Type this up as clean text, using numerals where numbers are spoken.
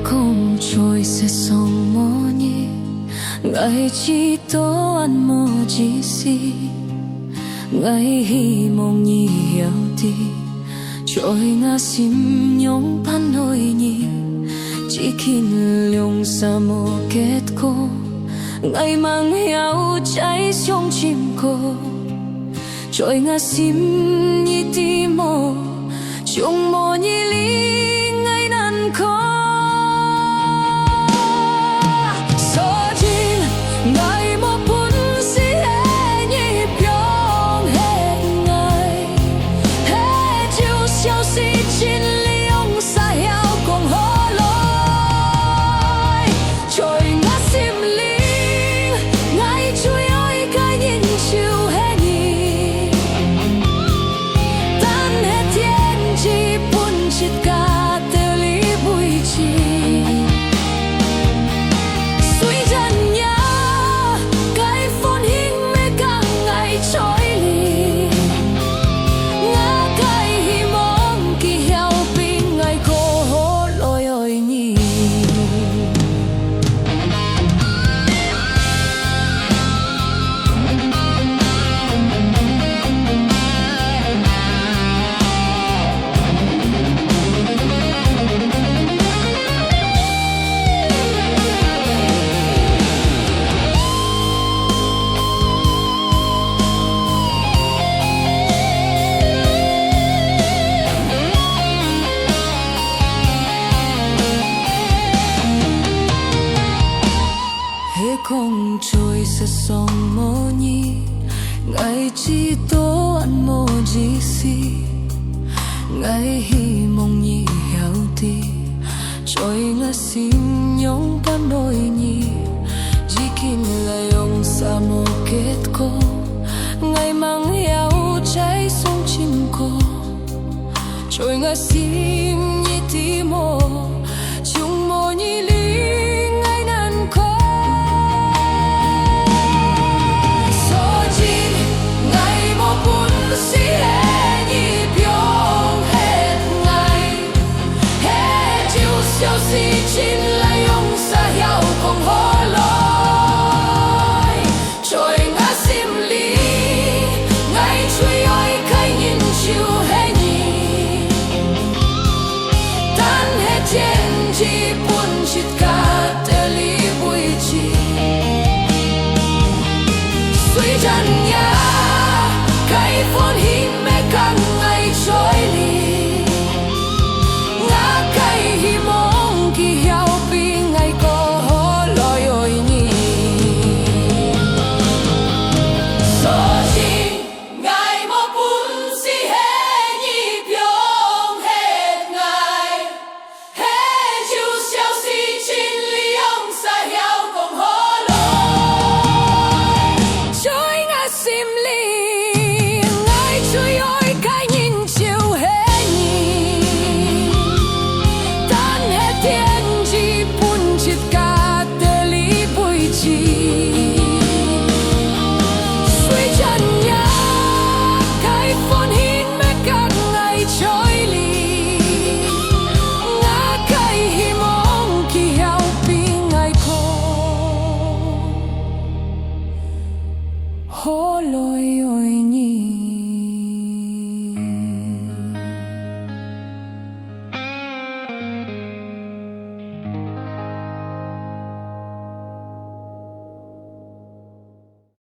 không trôi sẽ sông mơ nhỉ ngày chỉ to ăn mơ chỉ si ngày hi mong nhỉ hiểu đi trôi ngã sim nhung pan hồi nhỉ chỉ khi lòng sa mơ kết cô ngày mang hiểu cháy trong chim cô trôi ngã sim nhỉ tim mơ chung mơ nhỉ li ngày nan khó ngày một phút si hết nhịp dòng hết ngày hết chiều xiao si chín liang xa heo cùng hó lối trôi ngã sim linh ngày chui ơi cái nhìn chiều hết nhỉ tan hết thiên chỉ buồn chít cả từ lý bụi chi suy chân không trôi sẽ sông mơ nhỉ ngày chỉ to ăn mơ gì si ngày hi mong nhỉ hiểu đi trôi ngã sim nhung pan đôi nhỉ chỉ khi lại ông sa mơ kết cô ngày mang hiểu cháy sông chim cô trôi ngã sim nhỉ tim mơ chung mơ nhỉ si hết nhịp dòng hết ngày hết chiều xiao si chín lại ông xa heo cùng hó